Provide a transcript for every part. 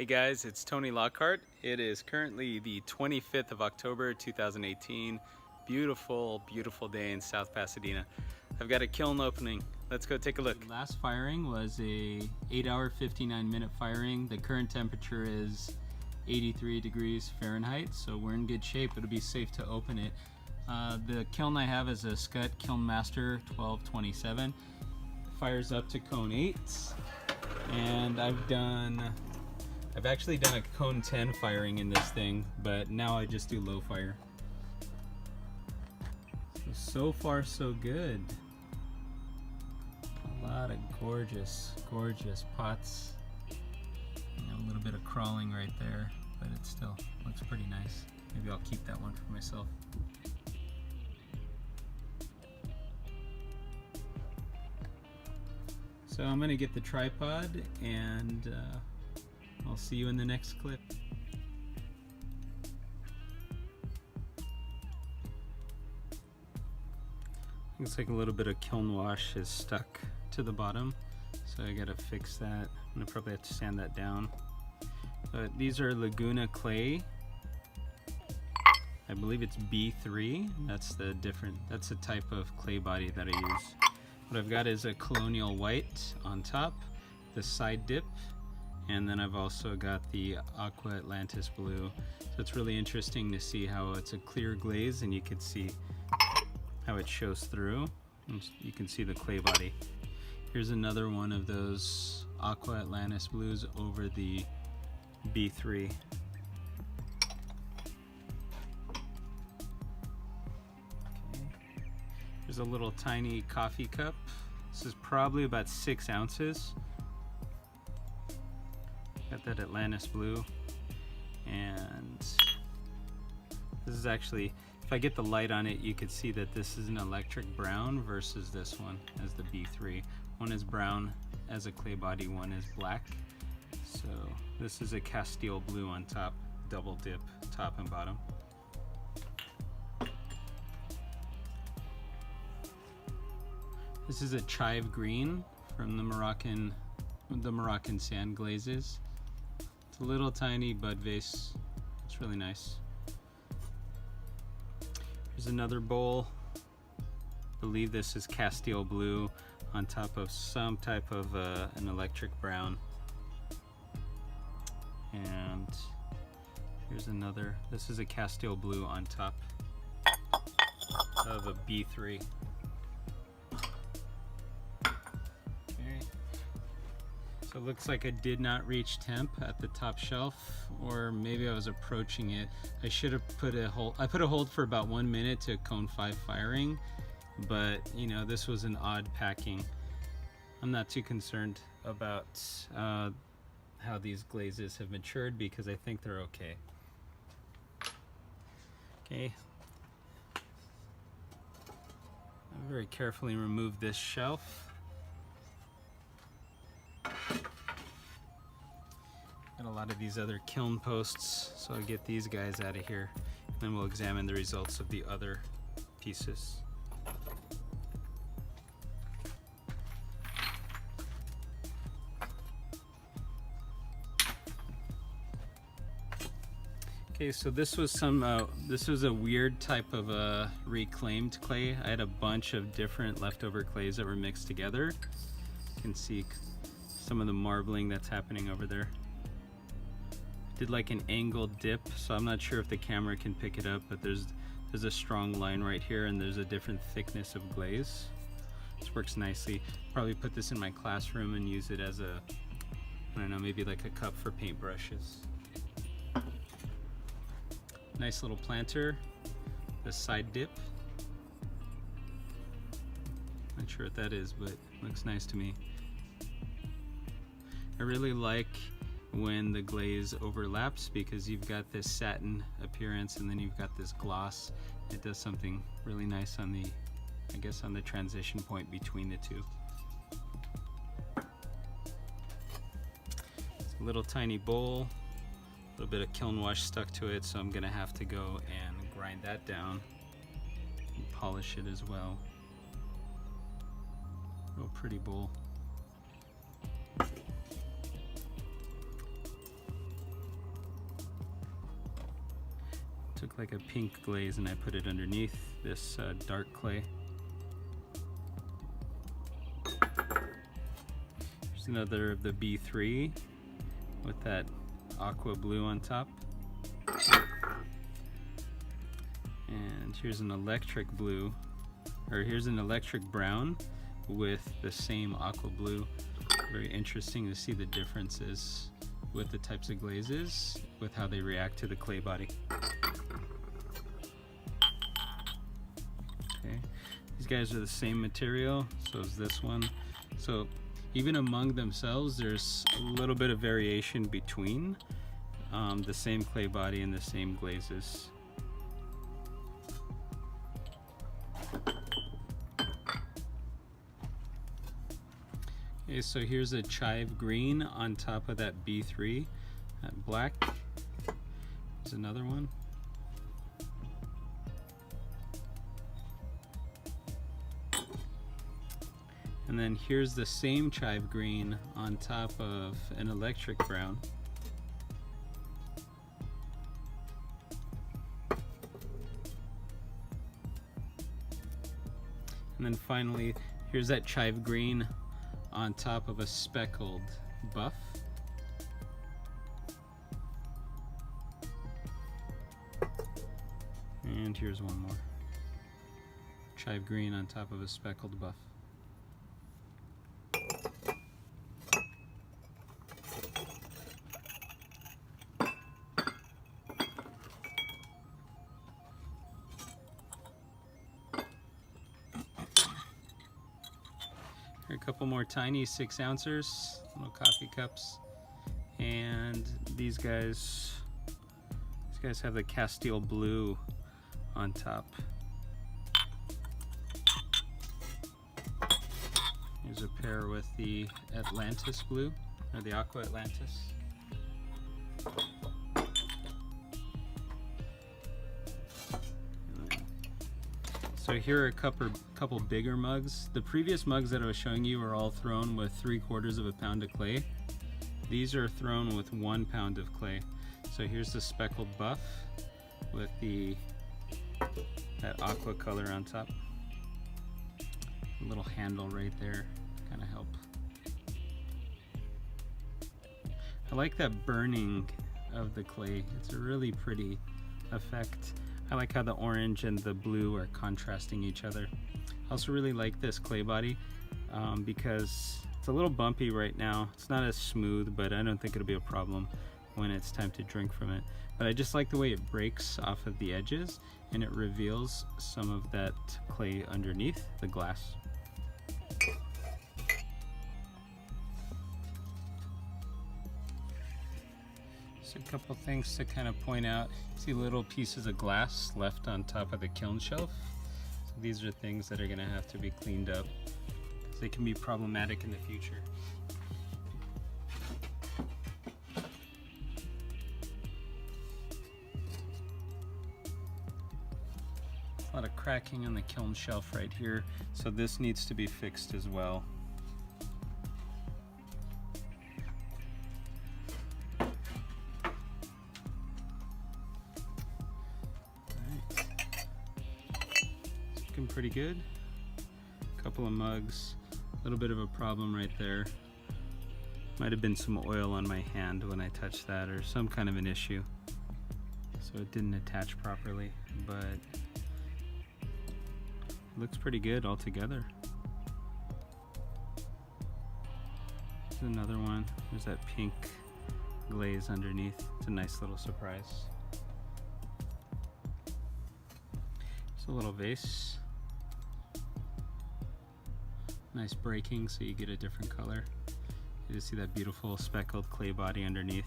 Hey guys, it's Tony Lockhart. It is currently the 25th of October 2018. Beautiful, beautiful day in South Pasadena. I've got a kiln opening. Let's go take a look. Last firing was a 8-hour, 59-minute firing. The current temperature is 83 degrees Fahrenheit, so we're in good shape. It'll be safe to open it. The kiln I have is a Skutt Kiln Master 1227. Fires up to cone 8, and I've actually done a cone 10 firing in this thing, but now I just do low fire. So far so good. A lot of gorgeous, gorgeous pots. A little bit of crawling right there, but it still looks pretty nice. Maybe I'll keep that one for myself. So I'm gonna get the tripod and I'll see you in the next clip. Looks like a little bit of kiln wash is stuck to the bottom, so I gotta fix that. I'm gonna probably have to sand that down. But these are Laguna clay. I believe it's B3. That's the type of clay body that I use. What I've got is a colonial white on top, the side dip, and then I've also got the aqua Atlantis blue. So it's really interesting to see how it's a clear glaze and you can see how it shows through. And you can see the clay body. Here's another one of those aqua Atlantis blues over the B3. There's a little tiny coffee cup. This is probably about 6 ounces. Got that Atlantis blue. And this is actually, if I get the light on it, you could see that this is an electric brown versus this one as the B3. One is brown as a clay body, one is black. So this is a Castile blue on top, double dip, top and bottom. This is a chive green from the Moroccan sand glazes. It's a little tiny bud vase. It's really nice. Here's another bowl. I believe this is Castile blue on top of some type of an electric brown. And here's another. This is a Castile blue on top of a B3. So it looks like I did not reach temp at the top shelf, or maybe I was approaching it. I should have put a hold. I put a hold for about 1 minute to cone 5 firing, but you know, this was an odd packing. I'm not too concerned about how these glazes have matured because I think they're okay. Okay. I very carefully remove this shelf. Got a lot of these other kiln posts, so I'll get these guys out of here. Then we'll examine the results of the other pieces. Okay, so this was a weird type of reclaimed clay. I had a bunch of different leftover clays that were mixed together. You can see some of the marbling that's happening over there. Did like an angled dip, so I'm not sure if the camera can pick it up, but there's a strong line right here and there's a different thickness of glaze. This works nicely. Probably put this in my classroom and use it as a, I don't know, maybe like a cup for paintbrushes. Nice little planter, the side dip. Not sure what that is, but it looks nice to me. I really like when the glaze overlaps because you've got this satin appearance and then you've got this gloss. It does something really nice on the, I guess, on the transition point between the two. It's a little tiny bowl, a little bit of kiln wash stuck to it, so I'm gonna have to go and grind that down and polish it as well. Real pretty bowl. Took like a pink glaze and I put it underneath this dark clay. Here's another of the B3 with that aqua blue on top. And here's an electric blue, or here's an electric brown with the same aqua blue. Very interesting to see the differences with the types of glazes, with how they react to the clay body. Okay, these guys are the same material, so is this one. So even among themselves, there's a little bit of variation between the same clay body and the same glazes. Okay, so here's a chive green on top of that B3, that black. There's another one. And then here's the same chive green on top of an electric brown. And then finally, here's that chive green on top of a speckled buff. And here's one more. Chive green on top of a speckled buff. Here are a couple more tiny 6-ouncers, little coffee cups, and these guys have the Castile blue on top. Here's a pair with the Atlantis blue, or the Aqua Atlantis. So here are a couple bigger mugs. The previous mugs that I was showing you were all thrown with 3/4 of a pound of clay. These are thrown with 1 pound of clay. So here's the speckled buff with that aqua color on top. A little handle right there, kind of help. I like that burning of the clay. It's a really pretty effect. I like how the orange and the blue are contrasting each other. I also really like this clay body because it's a little bumpy right now. It's not as smooth, but I don't think it'll be a problem when it's time to drink from it. But I just like the way it breaks off of the edges and it reveals some of that clay underneath the glass. Just a couple things to kind of point out. See little pieces of glass left on top of the kiln shelf. So these are things that are going to have to be cleaned up because they can be problematic in the future. A lot of cracking on the kiln shelf right here, so this needs to be fixed as well. Looking pretty good. Couple of mugs, a little bit of a problem right there. Might have been some oil on my hand when I touched that, or some kind of an issue, so it didn't attach properly, but it looks pretty good altogether. There's another one. There's that pink glaze underneath. It's a nice little surprise. Just a little vase. Nice breaking so you get a different color. You just see that beautiful speckled clay body underneath.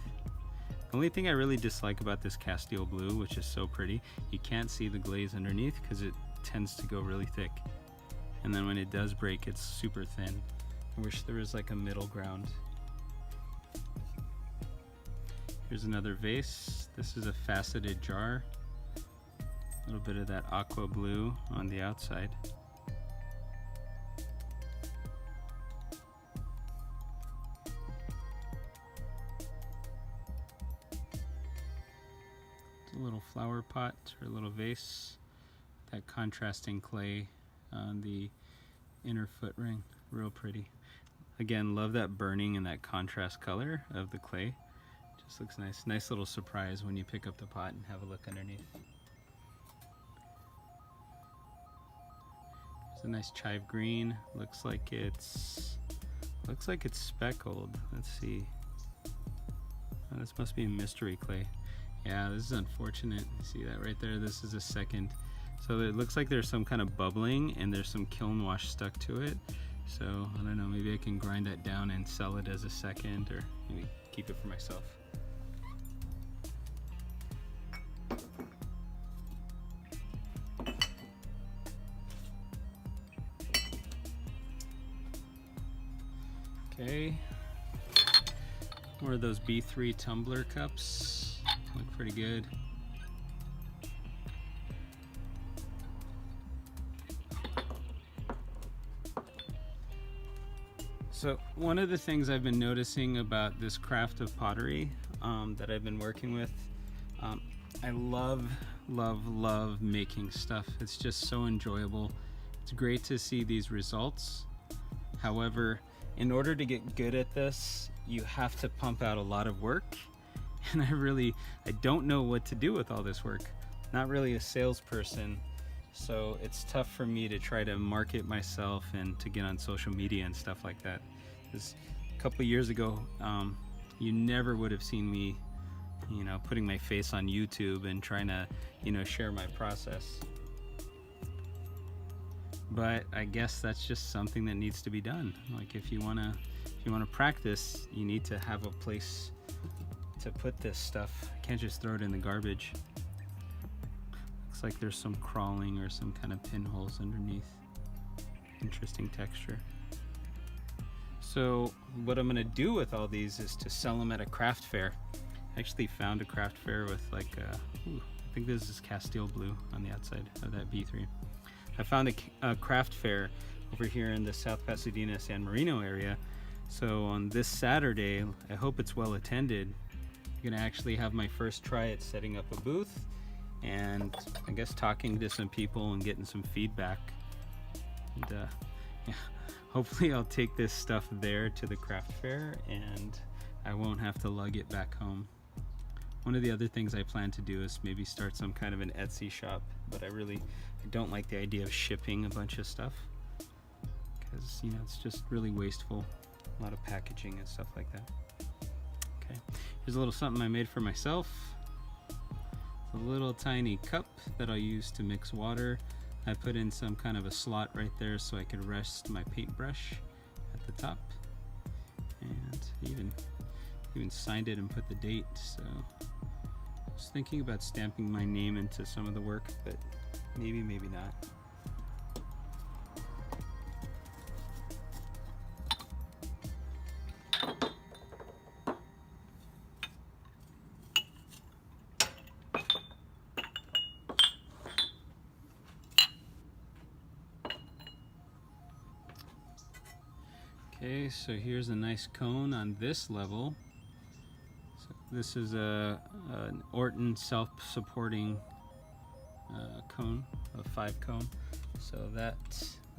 The only thing I really dislike about this Castile blue, which is so pretty, you can't see the glaze underneath because it tends to go really thick. And then when it does break, it's super thin. I wish there was like a middle ground. Here's another vase. This is a faceted jar. A little bit of that aqua blue on the outside. A little flower pot or a little vase. That contrasting clay on the inner foot ring, real pretty. Again, love that burning and that contrast color of the clay. Just looks nice. Nice little surprise when you pick up the pot and have a look underneath. There's a nice chive green. Looks like it's speckled. Let's see. Oh, this must be mystery clay. Yeah, this is unfortunate. See that right there? This is a second. So it looks like there's some kind of bubbling and there's some kiln wash stuck to it. So I don't know, maybe I can grind that down and sell it as a second, or maybe keep it for myself. Okay, more of those B3 tumbler cups. Look pretty good. So one of the things I've been noticing about this craft of pottery that I've been working with, I love making stuff. It's just so enjoyable. It's great to see these results. However, in order to get good at this, you have to pump out a lot of work. And I don't know what to do with all this work. Not really a salesperson. So it's tough for me to try to market myself and to get on social media and stuff like that. Because a couple years ago, you never would have seen me, putting my face on YouTube and trying to, share my process. But I guess that's just something that needs to be done. Like if you wanna practice, you need to have a place to put this stuff. I can't just throw it in the garbage. Looks like there's some crawling or some kind of pinholes underneath. Interesting texture. So what I'm gonna do with all these is to sell them at a craft fair. I actually found a craft fair with I think this is Castile blue on the outside of that B3. I found a craft fair over here in the South Pasadena, San Marino area. So on this Saturday, I hope it's well attended. I'm gonna actually have my first try at setting up a booth and I guess talking to some people and getting some feedback. And yeah, hopefully I'll take this stuff there to the craft fair and I won't have to lug it back home. One of the other things I plan to do is maybe start some kind of an Etsy shop, but I don't like the idea of shipping a bunch of stuff because it's just really wasteful. A lot of packaging and stuff like that. Okay, here's a little something I made for myself. A little tiny cup that I'll use to mix water. I put in some kind of a slot right there so I could rest my paintbrush at the top, and even signed it and put the date. So I was thinking about stamping my name into some of the work, but maybe not. Okay, so here's a nice cone on this level. So this is an Orton self-supporting cone, a 5 cone. So that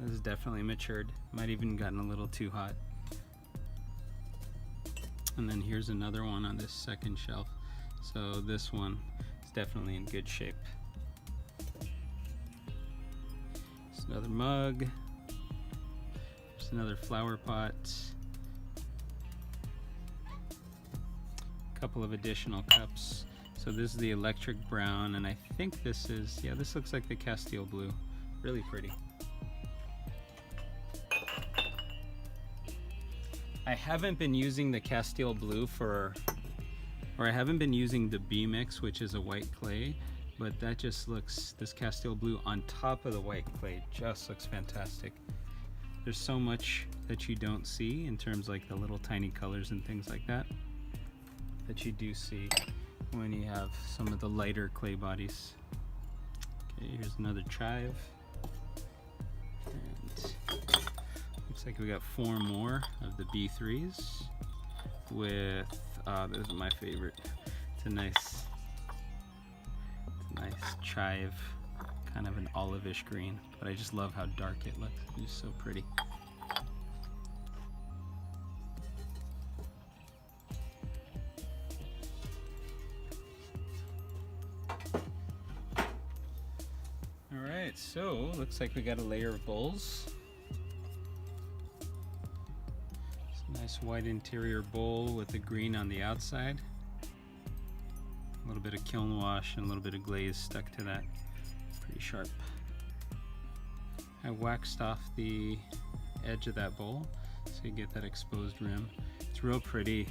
is definitely matured. Might even gotten a little too hot. And then here's another one on this second shelf. So this one is definitely in good shape. It's another mug. There's another flower pot. A couple of additional cups. So this is the electric brown, and I think this is, yeah, this looks like the Castile blue. Really pretty. I haven't been using the Castile blue I haven't been using the B mix, which is a white clay, but that just looks, this Castile blue on top of the white clay just looks fantastic. There's so much that you don't see in terms like the little tiny colors and things like that you do see when you have some of the lighter clay bodies. Okay, here's another chive. And looks like we got 4 more of the B3s with, this is my favorite. It's a nice Nice chive, kind of an olive-ish green, but I just love how dark it looks. It's just so pretty. Alright, so looks like we got a layer of bowls. It's a nice white interior bowl with the green on the outside. A little bit of kiln wash and a little bit of glaze stuck to that. Pretty sharp. I waxed off the edge of that bowl so you get that exposed rim. It's real pretty.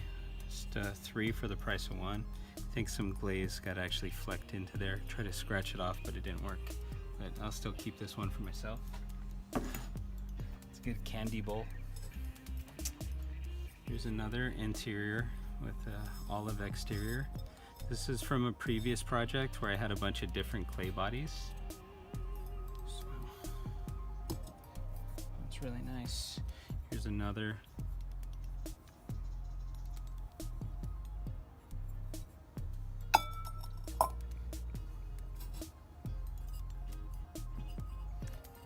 Just 3 for the price of 1. I think some glaze got actually flecked into there. Tried to scratch it off, but it didn't work. But I'll still keep this one for myself. It's a good candy bowl. Here's another interior with olive exterior. This is from a previous project where I had a bunch of different clay bodies. So that's really nice. Here's another.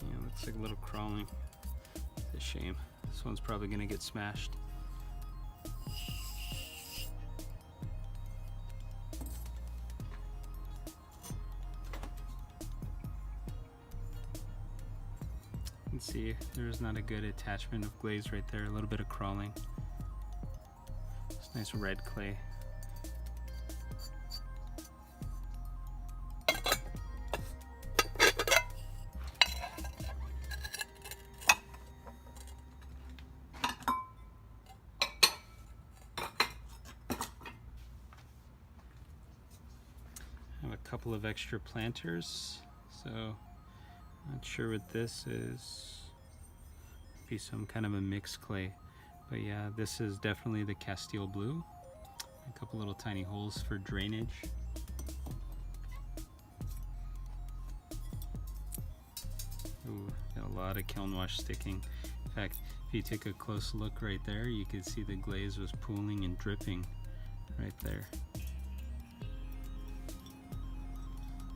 Yeah, looks like a little crawling. It's a shame. This one's probably gonna get smashed. You can see there's not a good attachment of glaze right there, a little bit of crawling. It's nice red clay. I have a couple of extra planters, so not sure what this is. Be some kind of a mixed clay, but yeah, this is definitely the Castile blue. A couple little tiny holes for drainage. Ooh, got a lot of kiln wash sticking. In fact, if you take a close look right there, you can see the glaze was pooling and dripping right there.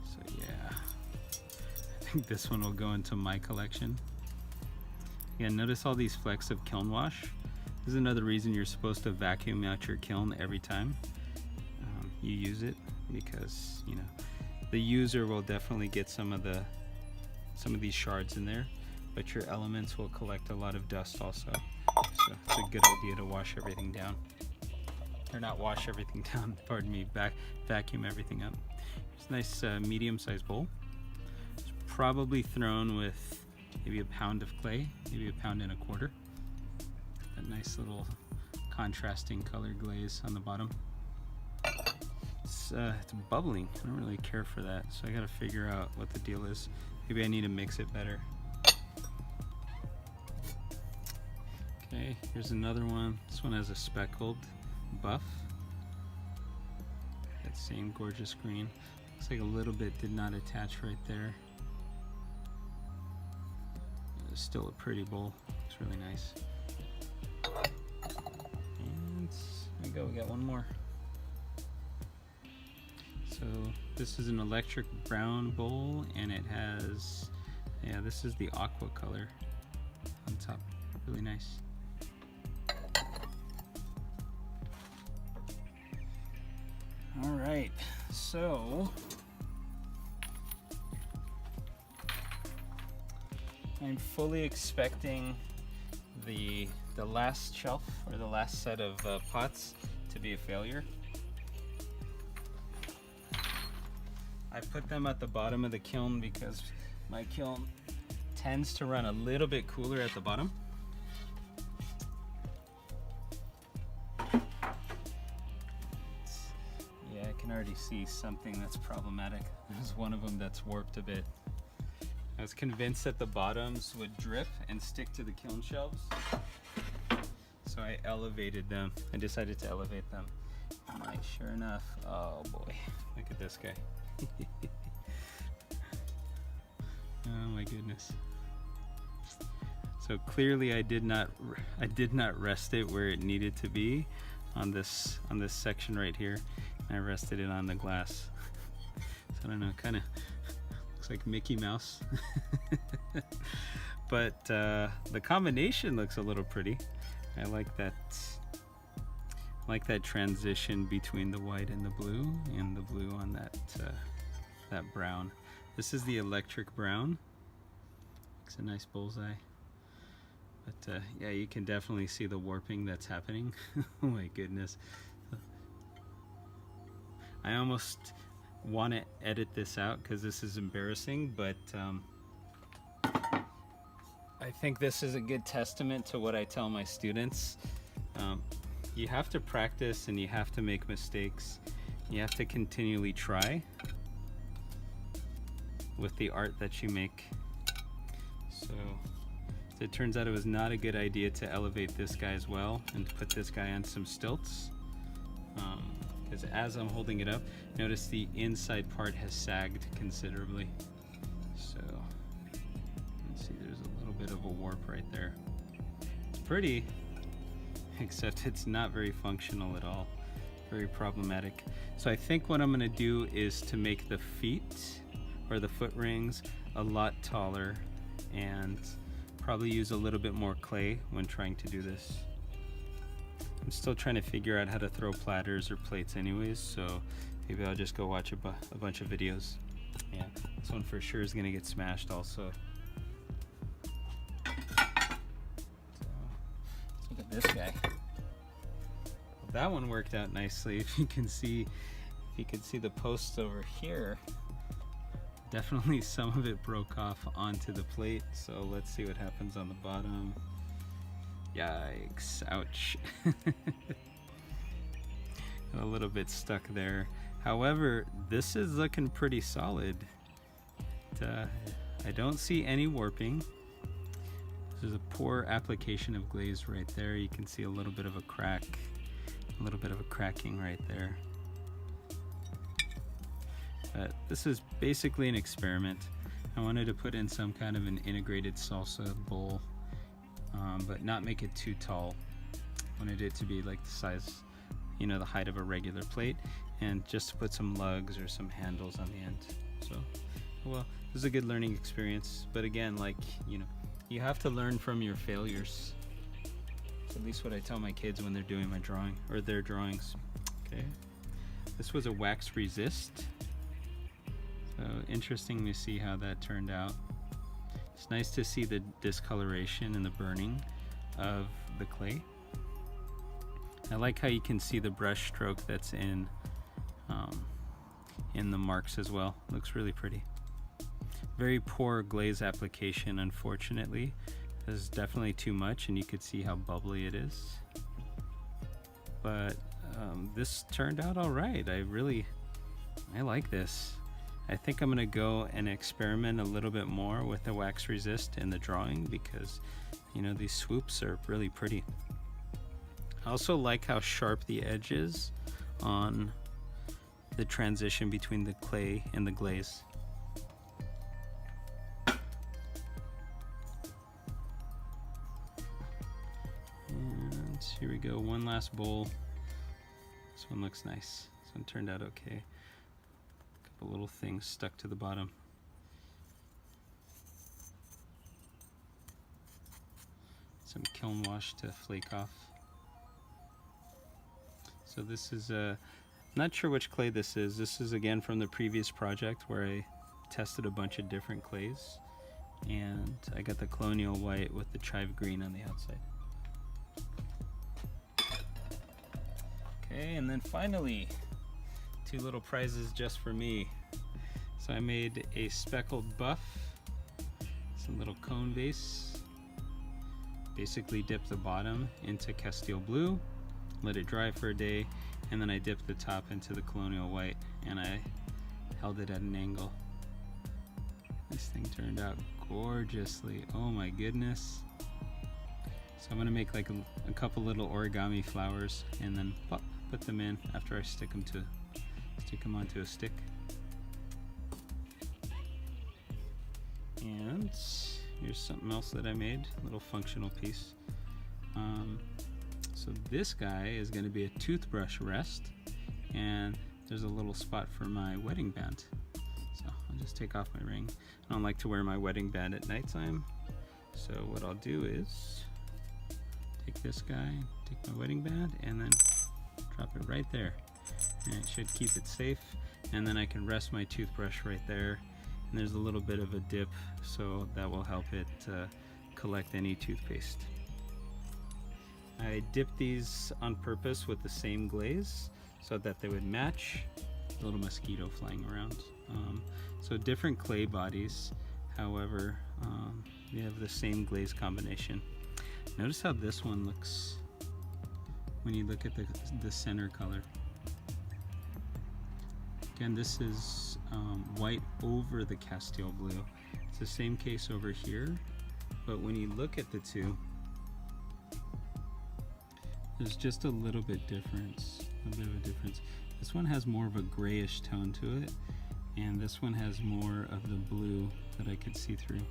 So yeah, I think this one will go into my collection. Again, notice all these flecks of kiln wash. This is another reason you're supposed to vacuum out your kiln every time you use it, because you know the user will definitely get some of these shards in there, but your elements will collect a lot of dust also. So it's a good idea to wash everything down, or not wash everything down. Pardon me. Vacuum everything up. It's a nice medium-sized bowl. It's probably thrown with maybe a pound of clay, maybe a pound and a quarter. That nice little contrasting color glaze on the bottom. It's bubbling. I don't really care for that, so I gotta figure out what the deal is. Maybe I need to mix it better. Okay, here's another one. This one has a speckled buff. That same gorgeous green. Looks like a little bit did not attach right there. It's still a pretty bowl. It's really nice. And there we go, we got one more. So this is an electric brown bowl, and it has, yeah, this is the aqua color on top. Really nice. All right, so I'm fully expecting the last shelf, or the last set of pots, to be a failure. I put them at the bottom of the kiln because my kiln tends to run a little bit cooler at the bottom. Yeah, I can already see something that's problematic. There's one of them that's warped a bit. I was convinced that the bottoms would drip and stick to the kiln shelves, so I elevated them. I decided to elevate them. And sure enough, oh boy, look at this guy. Oh my goodness. So clearly I did not rest it where it needed to be on this section right here. I rested it on the glass. So I don't know, kind of looks like Mickey Mouse. But the combination looks a little pretty. I like that. I like that transition between the white and the blue on that brown. This is the electric brown. It's a nice bullseye. But yeah, you can definitely see the warping that's happening. Oh my goodness. I almost want to edit this out because this is embarrassing, but I think this is a good testament to what I tell my students. You have to practice and you have to make mistakes. You have to continually try with the art that you make. So it turns out it was not a good idea to elevate this guy as well and to put this guy on some stilts. Because as I'm holding it up, notice the inside part has sagged considerably. So let's see, there's a little bit of a warp right there. It's pretty, except it's not very functional at all. Very problematic. So I think what I'm gonna do is to make the feet or the foot rings a lot taller and probably use a little bit more clay when trying to do this. I'm still trying to figure out how to throw platters or plates anyways, so maybe I'll just go watch a bunch of videos. Yeah, this one for sure is gonna get smashed also. So, let's look at this guy. Well, that one worked out nicely. If you can see the posts over here, definitely some of it broke off onto the plate, so let's see what happens on the bottom. Yikes, ouch. A little bit stuck there. However, this is looking pretty solid. I don't see any warping. This is a poor application of glaze right there. You can see a little bit of a crack, a little bit of a cracking right there. This is basically an experiment. I wanted to put in some kind of an integrated salsa bowl, but not make it too tall. Wanted it to be like the size, you know, the height of a regular plate, and just to put some lugs or some handles on the end. So, well, it was a good learning experience. But again, like, you know, you have to learn from your failures. That's at least what I tell my kids when they're doing my drawing, or their drawings. Okay. This was a wax resist. So interesting to see how that turned out. It's nice to see the discoloration and the burning of the clay. I like how you can see the brush stroke that's in the marks as well. Looks really pretty. Very poor glaze application, unfortunately. This is definitely too much, and you could see how bubbly it is. But this turned out all right. I like this. I think I'm gonna go and experiment a little bit more with the wax resist in the drawing because, you know, these swoops are really pretty. I also like how sharp the edge is on the transition between the clay and the glaze. And here we go, one last bowl. This one looks nice. This one turned out okay. Little things stuck to the bottom. Some kiln wash to flake off. So this is not sure which clay this is. This is again from the previous project where I tested a bunch of different clays, and I got the colonial white with the chive green on the outside. Okay, and then finally, two little prizes just for me. So I made a speckled buff, some little cone base. Basically dipped the bottom into Castile blue, let it dry for a day, and then I dipped the top into the colonial white, and I held it at an angle. This thing turned out gorgeously. Oh my goodness. So I'm gonna make like a couple little origami flowers and then put them in after I stick them onto a stick. And here's something else that I made, a little functional piece. So this guy is going to be a toothbrush rest, and there's a little spot for my wedding band. I'll just take off my ring. I don't like to wear my wedding band at nighttime. So what I'll do is take this guy, take my wedding band, and then drop it right there. And it should keep it safe. And then I can rest my toothbrush right there. And there's a little bit of a dip, so that will help it collect any toothpaste. I dipped these on purpose with the same glaze so that they would match. A little mosquito flying around. So different clay bodies, however, we have the same glaze combination. Notice how this one looks when you look at the center color. Again, this is white over the Castile blue. It's the same case over here, but when you look at the two, there's just a little bit difference, a bit of a difference. This one has more of a grayish tone to it, and this one has more of the blue that I could see through.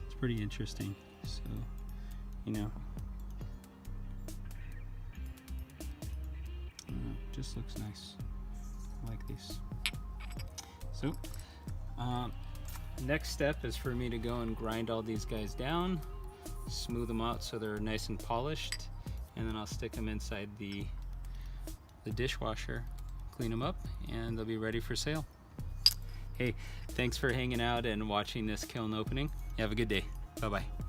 It's pretty interesting. So, you know, just looks nice. I like these. So, next step is for me to go and grind all these guys down, smooth them out so they're nice and polished, and then I'll stick them inside the dishwasher, clean them up, and they'll be ready for sale. Hey, thanks for hanging out and watching this kiln opening. You have a good day. Bye-bye.